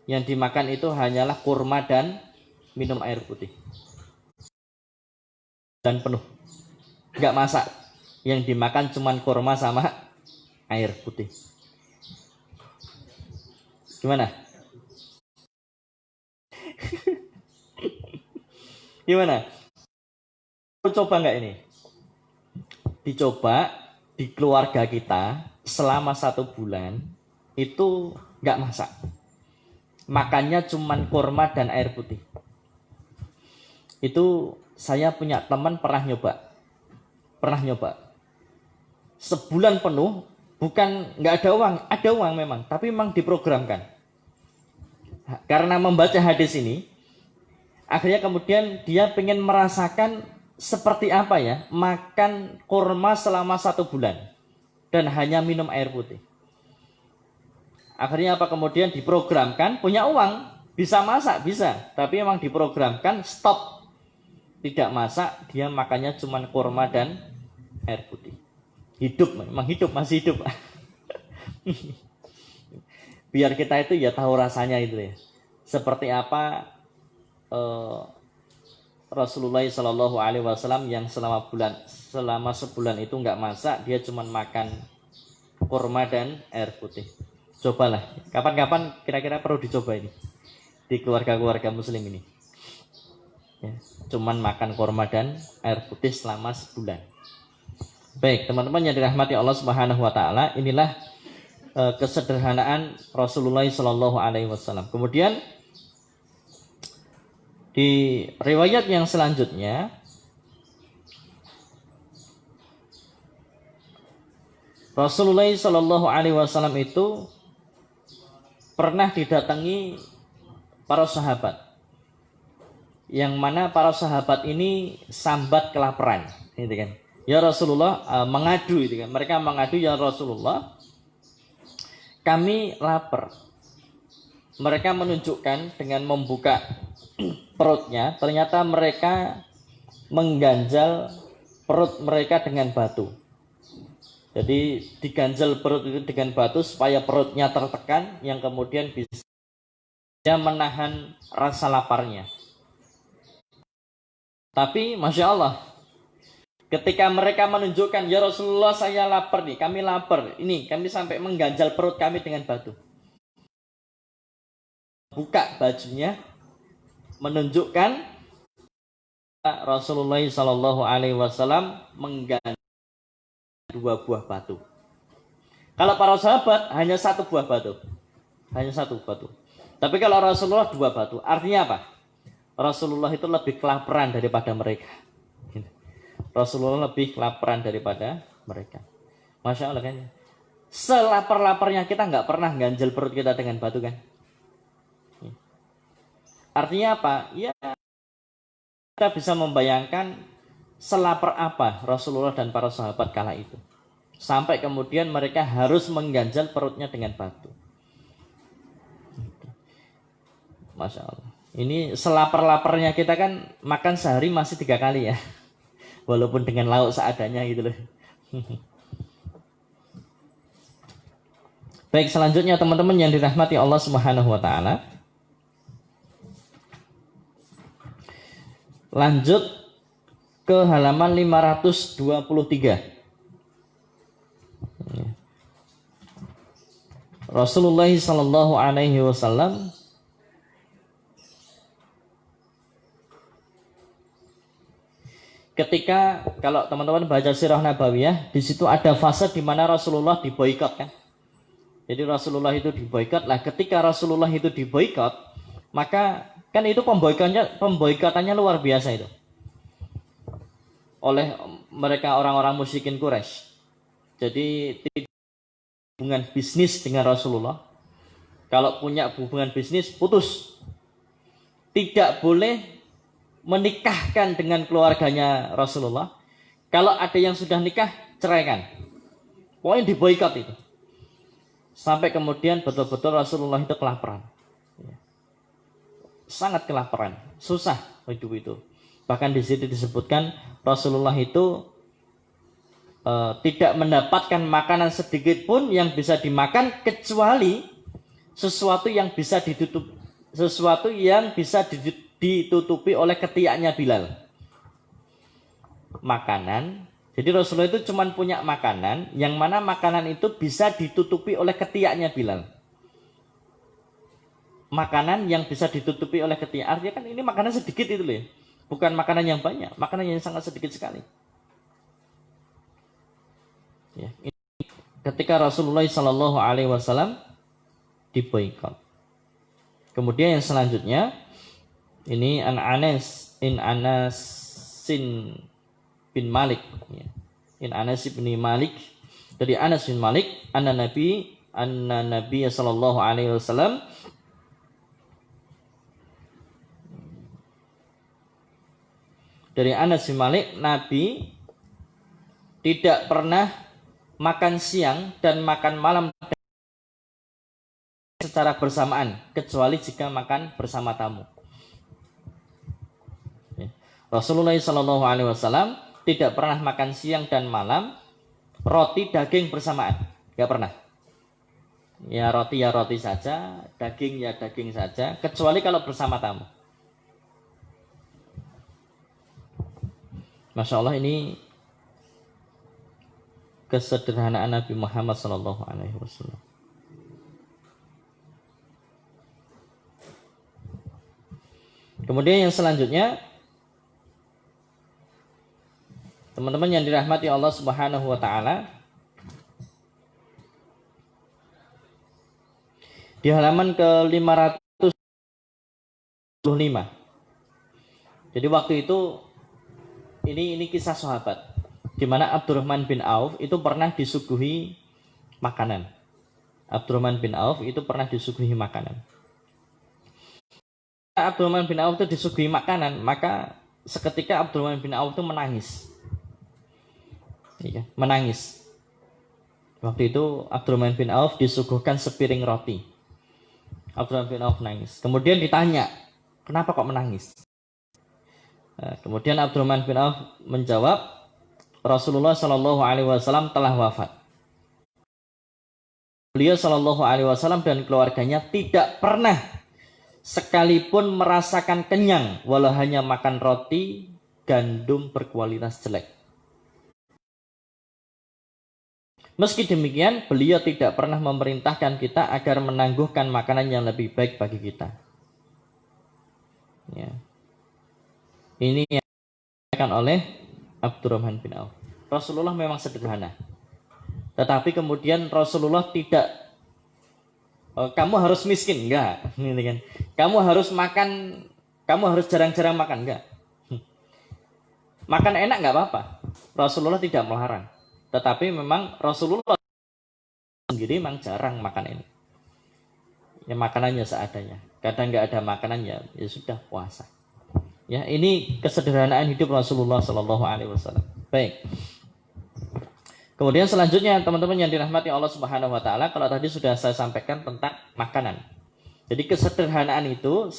Yang dimakan itu hanyalah kurma dan minum air putih. Dan penuh. Enggak masak. Yang dimakan cuman kurma sama air putih. Gimana? Gimana? Coba nggak ini? Dicoba di keluarga kita selama 1 bulan itu nggak masak. Makannya cuman kurma dan air putih. Itu saya punya teman pernah nyoba. Sebulan penuh, bukan nggak ada uang memang, tapi memang diprogramkan. Karena membaca hadis ini, akhirnya kemudian dia pengen merasakan seperti apa ya makan kurma selama 1 bulan dan hanya minum air putih. Akhirnya apa, kemudian diprogramkan, punya uang, bisa masak, bisa, tapi memang diprogramkan stop, tidak masak, dia makannya cuma kurma dan air putih. Hidup, memang hidup, masih hidup. Biar kita itu ya tahu rasanya itu ya. Seperti apa Rasulullah Shallallahu Alaihi Wasallam yang selama sebulan itu nggak masak, dia cuma makan kurma dan air putih. Cobalah, kapan-kapan kira-kira perlu dicoba ini di keluarga-keluarga muslim ini. Ya, cuman makan kurma dan air putih selama sebulan. Baik, teman-teman yang dirahmati Allah Subhanahu Wa Taala, inilah kesederhanaan Rasulullah Shallallahu Alaihi Wasallam. Kemudian di riwayat yang selanjutnya, Rasulullah Shallallahu Alaihi Wasallam itu pernah didatangi para sahabat, yang mana para sahabat ini sambat kelaparan, gitu kan? Ya Rasulullah, mengadu, gitu kan? Mereka mengadu, ya Rasulullah, kami lapar. Mereka menunjukkan dengan membuka perutnya, ternyata mereka mengganjal perut mereka dengan batu. Jadi diganjal perut itu dengan batu supaya perutnya tertekan, yang kemudian bisa menahan rasa laparnya. Tapi Masya Allah, ketika mereka menunjukkan, ya Rasulullah saya lapar nih, kami lapar, ini kami sampai mengganjal perut kami dengan batu. Buka bajunya, menunjukkan Rasulullah Shallallahu Alaihi Wasallam mengganjal 2 buah batu. Kalau para sahabat hanya 1 buah batu, hanya 1 batu. Tapi kalau Rasulullah 2 batu, artinya apa? Rasulullah itu lebih kelaparan daripada mereka. Rasulullah lebih kelaparan daripada mereka. Masya Allah kan? Selapar-laparnya kita nggak pernah ganjel perut kita dengan batu kan? Artinya apa? Ya, kita bisa membayangkan selapar apa Rasulullah dan para sahabat kala itu. Sampai kemudian mereka harus mengganjal perutnya dengan batu. Masya Allah. Ini selapar-laparnya kita kan makan sehari masih 3 kali ya. Walaupun dengan lauk seadanya gitu loh. Baik, selanjutnya teman-teman yang dirahmati Allah Subhanahu Wa Taala, lanjut ke halaman 523. Rasulullah Sallallahu Alaihi Wasallam ketika, kalau teman-teman baca Sirah Nabawiyah, di situ ada fase di mana Rasulullah diboikot kan. Jadi Rasulullah itu diboikot. Lah ketika Rasulullah itu diboikot, maka kan itu pemboikotannya luar biasa itu oleh mereka orang-orang musyrikin Quraisy. Jadi hubungan bisnis dengan Rasulullah. Kalau punya hubungan bisnis, putus. Tidak boleh menikahkan dengan keluarganya Rasulullah. Kalau ada yang sudah nikah, ceraikan. Pokoknya diboikot itu. Sampai kemudian betul-betul Rasulullah itu kelaparan. Sangat kelaparan, susah hidup itu. Bahkan di situ disebutkan Rasulullah itu tidak mendapatkan makanan sedikit pun yang bisa dimakan kecuali sesuatu yang bisa ditutupi oleh ketiaknya Bilal. Makanan. Jadi Rasulullah itu cuma punya makanan yang mana makanan itu bisa ditutupi oleh ketiaknya Bilal. Makanan yang bisa ditutupi oleh ketiak. Artinya kan ini makanan sedikit itu loh ya. Bukan makanan yang banyak, makanan yang sangat sedikit sekali. Ya, ini ketika Rasulullah Sallallahu Alaihi Wasallam diboikot. Kemudian yang selanjutnya ini Anas bin Malik. Anas bin Malik, dari Anas bin Malik, anna Nabi Sallallahu Alaihi Wasallam Dari Anas bin Malik, Nabi tidak pernah makan siang dan makan malam secara bersamaan, kecuali jika makan bersama tamu. Rasulullah SAW tidak pernah makan siang dan malam roti daging bersamaan, nggak pernah. Ya roti saja, daging ya daging saja, kecuali kalau bersama tamu. Masya Allah, ini kesederhanaan Nabi Muhammad SAW. Kemudian yang selanjutnya, teman-teman yang dirahmati Allah Subhanahu wa taala, di halaman ke-525. Jadi waktu itu ini kisah sahabat di mana Abdurrahman bin Auf itu pernah disuguhi makanan. Abdurrahman bin Auf itu pernah disuguhi makanan. Abdurrahman bin Auf itu disuguhi makanan, maka seketika Abdurrahman bin Auf itu menangis. Ya, menangis. Waktu itu Abdurrahman bin Auf disuguhkan sepiring roti. Abdurrahman bin Auf nangis. Kemudian ditanya, kenapa kok menangis? Nah, kemudian Abdurrahman bin Auf menjawab, Rasulullah SAW telah wafat. Beliau SAW dan keluarganya tidak pernah sekalipun merasakan kenyang walau hanya makan roti gandum berkualitas jelek. Meski demikian, beliau tidak pernah memerintahkan kita agar menangguhkan makanan yang lebih baik bagi kita. Ya. Ini yang disampaikan oleh Abdurrahman bin Auf. Rasulullah memang sederhana, tetapi kemudian Rasulullah tidak, kamu harus miskin, enggak. Kamu harus makan, kamu harus jarang-jarang makan, enggak. Makan enak enggak apa-apa. Rasulullah tidak melarang. Tetapi memang Rasulullah sendiri memang jarang makan ini. Ya makanannya seadanya. Kadang nggak ada makanan ya sudah puasa. Ya ini kesederhanaan hidup Rasulullah SAW. Baik. Kemudian selanjutnya teman-teman yang dirahmati Allah Subhanahu Wa Taala, kalau tadi sudah saya sampaikan tentang makanan. Jadi kesederhanaan itu,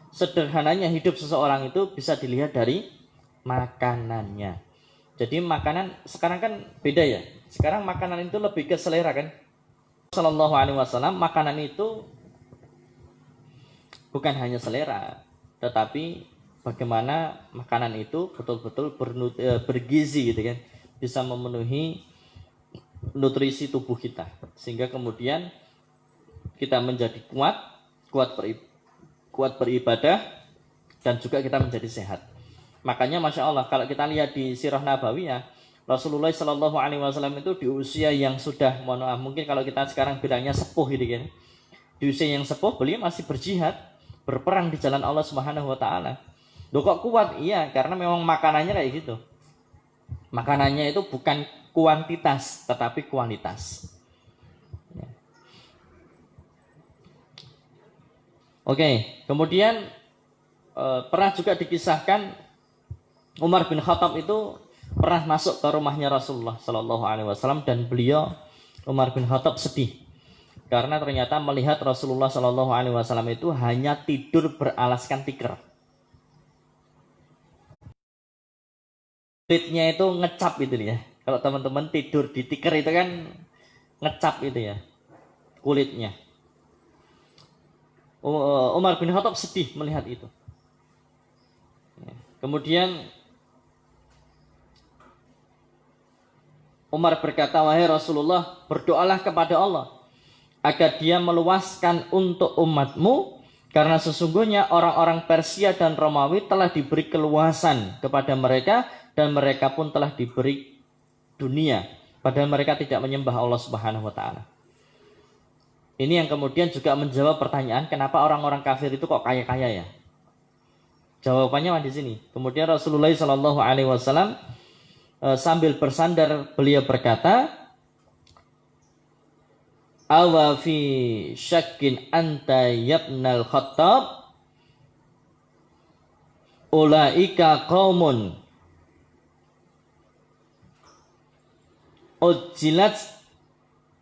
sederhananya hidup seseorang itu bisa dilihat dari makanannya. Jadi makanan sekarang kan beda ya. Sekarang makanan itu lebih ke selera kan. Sallallahu alaihi wasallam, makanan itu bukan hanya selera, tetapi bagaimana makanan itu betul-betul bergizi gitu kan. Bisa memenuhi nutrisi tubuh kita sehingga kemudian kita menjadi kuat beribadah dan juga kita menjadi sehat. Makanya Masya Allah kalau kita lihat di Sirah Nabawiyah, Rasulullah Shallallahu Alaihi Wasallam itu di usia yang sudah, mohon maaf, mungkin kalau kita sekarang bilangnya sepuh gitu kan, di usia yang sepuh beliau masih berjihad, berperang di jalan Allah Subhanahu Wa Taala. Loh kok kuat? Iya, karena memang makanannya kayak gitu. Makanannya itu bukan kuantitas, tetapi kualitas. Oke, kemudian pernah juga dikisahkan Umar bin Khattab itu pernah masuk ke rumahnya Rasulullah Sallallahu Alaihi Wasallam dan beliau Umar bin Khattab sedih karena ternyata melihat Rasulullah Sallallahu Alaihi Wasallam itu hanya tidur beralaskan tikar. Kulitnya itu ngecap itu ya. Kalau teman-teman tidur di tikar itu kan ngecap itu ya kulitnya. Umar bin Khattab sedih melihat itu. Kemudian Umar berkata, wahai Rasulullah, berdoalah kepada Allah agar dia meluaskan untuk umatmu, karena sesungguhnya orang-orang Persia dan Romawi telah diberi keluasan kepada mereka dan mereka pun telah diberi dunia, padahal mereka tidak menyembah Allah Subhanahu wa Ta'ala. Ini yang kemudian juga menjawab pertanyaan kenapa orang-orang kafir itu kok kaya-kaya ya. Jawabannya di sini. Kemudian Rasulullah Shallallahu Alaihi Wasallam sambil bersandar beliau berkata, awa fi syakin anta yabnal Khattab, ulaika qaumun ujjilat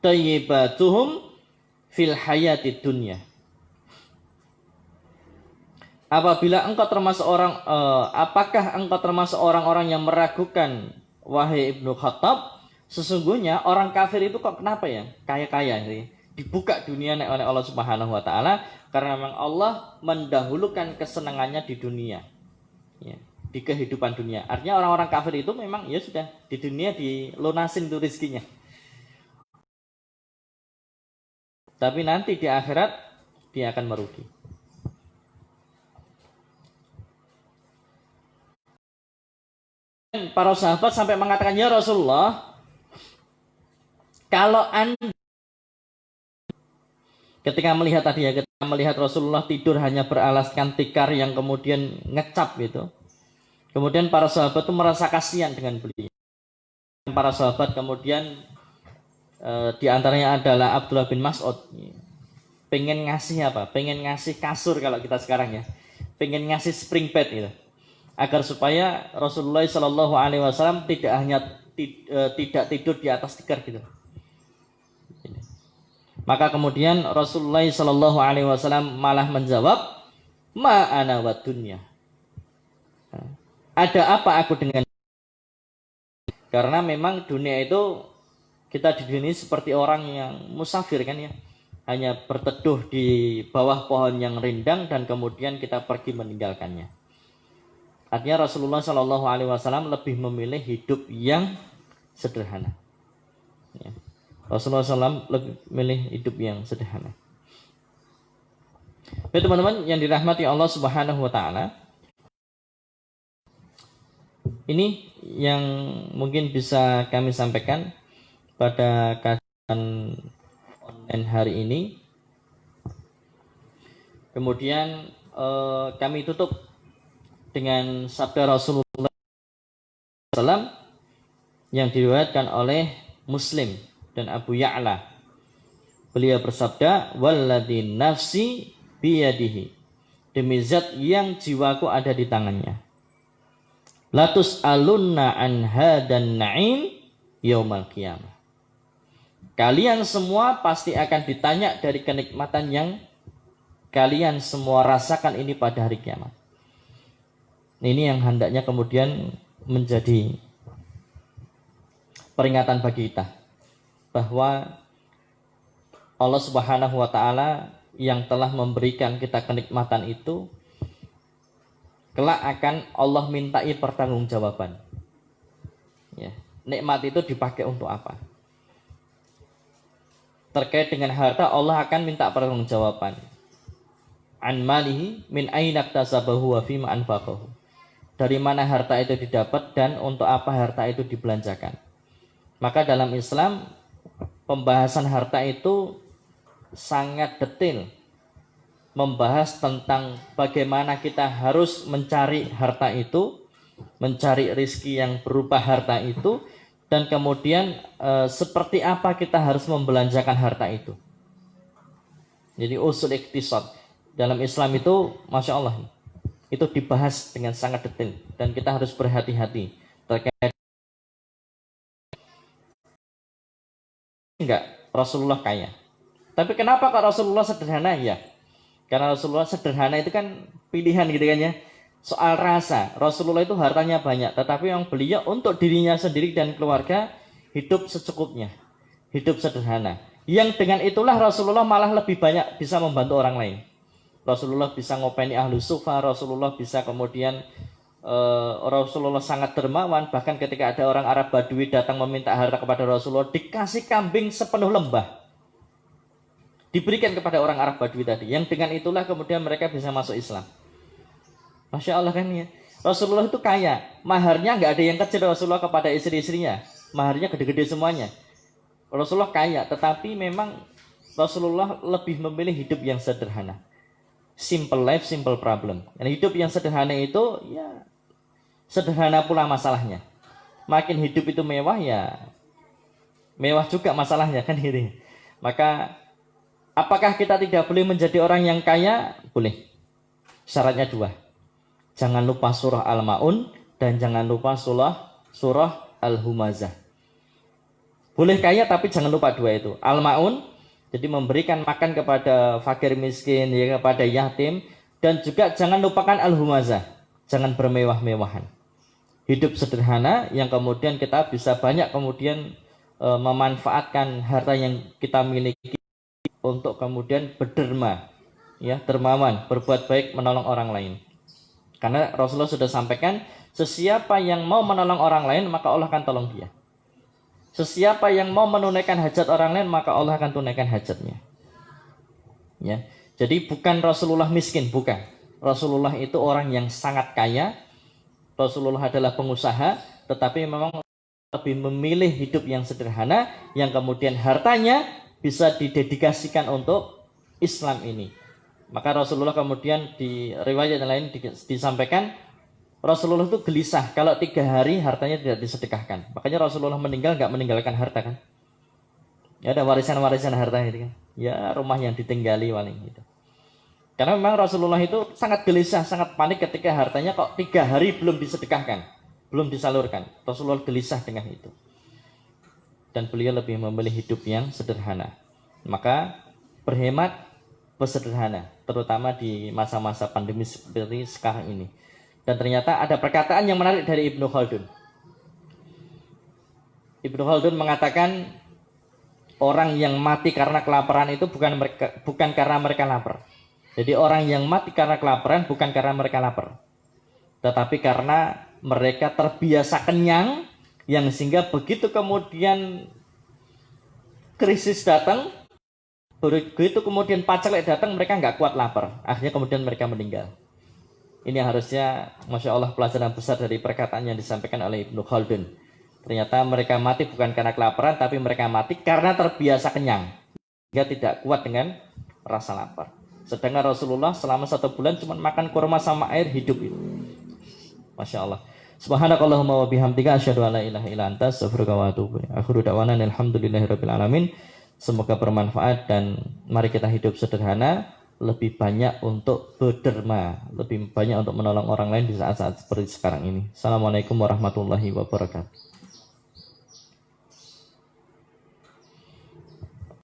thayyibatuhum fil hayatid dunya. Apabila engkau termasuk apakah engkau termasuk orang-orang yang meragukan, wahai Ibnu Khattab, sesungguhnya orang kafir itu kok kenapa ya kaya-kaya ini dibuka dunia oleh Allah Subhanahu wa taala, karena memang Allah mendahulukan kesenangannya di dunia. Ya, di kehidupan dunia. Artinya orang-orang kafir itu memang ya sudah di dunia dilunasin tuh rezekinya. Tapi nanti di akhirat dia akan merugi. Para sahabat sampai mengatakan, ya Rasulullah, kalau Anda ketika melihat tadi ya, ketika melihat Rasulullah tidur hanya beralaskan tikar yang kemudian ngecap gitu. Kemudian para sahabat itu merasa kasihan dengan beliau. Para sahabat kemudian diantaranya adalah Abdullah bin Mas'ud. Pengen ngasih apa? Pengen ngasih kasur kalau kita sekarang ya. Pengen ngasih spring bed gitu. Agar supaya Rasulullah SAW tidak hanya tidak tidur di atas tikar gitu. Maka kemudian Rasulullah SAW malah menjawab, ma ana wa dunya. Ada apa aku dengan? Karena memang dunia itu, kita di dunia seperti orang yang musafir kan ya, hanya berteduh di bawah pohon yang rindang dan kemudian kita pergi meninggalkannya. Artinya Rasulullah SAW lebih memilih hidup yang sederhana. Ya. Rasulullah SAW lebih memilih hidup yang sederhana. Baik teman-teman yang dirahmati Allah Subhanahu Wa Taala, ini yang mungkin bisa kami sampaikan pada kajian online hari ini. Kemudian kami tutup dengan sabda Rasulullah SAW yang diriwayatkan oleh Muslim dan Abu Ya'la. Beliau bersabda, walladzi nafsi biyadihi, demi zat yang jiwaku ada di tangannya, latus alunna an hadan na'im yaumal qiyamah. Kalian semua pasti akan ditanya dari kenikmatan yang kalian semua rasakan ini pada hari kiamat. Ini yang hendaknya kemudian menjadi peringatan bagi kita, bahwa Allah Subhanahu wa Ta'ala yang telah memberikan kita kenikmatan itu, kelak akan Allah mintai pertanggungjawaban. Ya, nikmat itu dipakai untuk apa? Terkait dengan harta, Allah akan minta pertanggungjawaban. An malihi min aina iktasabahu wa fima anfaqahu. Dari mana harta itu didapat dan untuk apa harta itu dibelanjakan. Maka dalam Islam, pembahasan harta itu sangat detail, membahas tentang bagaimana kita harus mencari harta itu, mencari rezeki yang berupa harta itu, dan kemudian seperti apa kita harus membelanjakan harta itu. Jadi usul iktisad dalam Islam itu, Masya Allah, itu dibahas dengan sangat detail dan kita harus berhati-hati terkait. Enggak, Rasulullah kaya. Tapi kenapa kok Rasulullah sederhana? Ya, karena Rasulullah sederhana itu kan pilihan gitu kan ya. Soal rasa, Rasulullah itu hartanya banyak, tetapi yang beliau untuk dirinya sendiri dan keluarga hidup secukupnya, hidup sederhana. Yang dengan itulah Rasulullah malah lebih banyak bisa membantu orang lain. Rasulullah bisa ngopeni ahlu sufa, Rasulullah bisa kemudian Rasulullah sangat dermawan. Bahkan ketika ada orang Arab Badui datang meminta harta kepada Rasulullah, dikasih kambing sepenuh lembah, diberikan kepada orang Arab Badui tadi. Yang dengan itulah kemudian mereka bisa masuk Islam. Masya Allah kan ya. Rasulullah itu kaya, maharnya nggak ada yang kecil Rasulullah kepada istri-istrinya, maharnya gede-gede semuanya. Rasulullah kaya, tetapi memang Rasulullah lebih memilih hidup yang sederhana. Simple life, simple problem. Dan hidup yang sederhana itu ya sederhana pula masalahnya. Makin hidup itu mewah ya mewah juga masalahnya kan gitu. Maka apakah kita tidak boleh menjadi orang yang kaya? Boleh. Syaratnya dua. Jangan lupa surah Al-Maun dan jangan lupa surah Al-Humazah. Boleh kaya tapi jangan lupa dua itu. Al-Maun, jadi memberikan makan kepada fakir miskin, ya, kepada yatim. Dan juga jangan lupakan Al-Humazah. Jangan bermewah-mewahan. Hidup sederhana yang kemudian kita bisa banyak kemudian memanfaatkan harta yang kita miliki untuk kemudian berderma, ya, dermawan, berbuat baik, menolong orang lain. Karena Rasulullah sudah sampaikan, sesiapa yang mau menolong orang lain maka Allah akan tolong dia. Sesiapa yang mau menunaikan hajat orang lain maka Allah akan tunaikan hajatnya. Ya, jadi bukan Rasulullah miskin, bukan. Rasulullah itu orang yang sangat kaya. Rasulullah adalah pengusaha, tetapi memang lebih memilih hidup yang sederhana, yang kemudian hartanya bisa didedikasikan untuk Islam ini. Maka Rasulullah kemudian di riwayat yang lain disampaikan, Rasulullah itu gelisah kalau 3 hari hartanya tidak disedekahkan. Makanya Rasulullah meninggal nggak meninggalkan harta kan? Ya ada warisan-warisan harta itu kan? Ya rumah yang ditinggali paling gitu. Karena memang Rasulullah itu sangat gelisah, sangat panik ketika hartanya kok 3 hari belum disedekahkan, belum disalurkan. Rasulullah gelisah dengan itu. Dan beliau lebih memilih hidup yang sederhana. Maka berhemat, bersederhana, terutama di masa-masa pandemi seperti sekarang ini. Dan ternyata ada perkataan yang menarik dari Ibnu Khaldun. Ibnu Khaldun mengatakan orang yang mati karena kelaparan itu bukan karena mereka lapar. Jadi orang yang mati karena kelaparan bukan karena mereka lapar, tetapi karena mereka terbiasa kenyang, yang sehingga begitu kemudian krisis datang, begitu kemudian paceklik datang, mereka nggak kuat lapar, akhirnya kemudian mereka meninggal. Ini harusnya, Masya Allah, pelajaran besar dari perkataan yang disampaikan oleh Ibnu Khaldun. Ternyata mereka mati bukan karena kelaparan, tapi mereka mati karena terbiasa kenyang, sehingga tidak kuat dengan rasa lapar. Sedangkan Rasulullah selama 1 bulan cuma makan kurma sama air hidup itu. Masya Allah. Subhanakallahumma wa bihamdika asyhadu an la ilaha illa anta astaghfiruka wa atubu ilaik. Akhiru da'wana alhamdulillahirabbil alamin. Semoga bermanfaat dan mari kita hidup sederhana, lebih banyak untuk berderma, lebih banyak untuk menolong orang lain di saat-saat seperti sekarang ini. Assalamualaikum warahmatullahi wabarakatuh.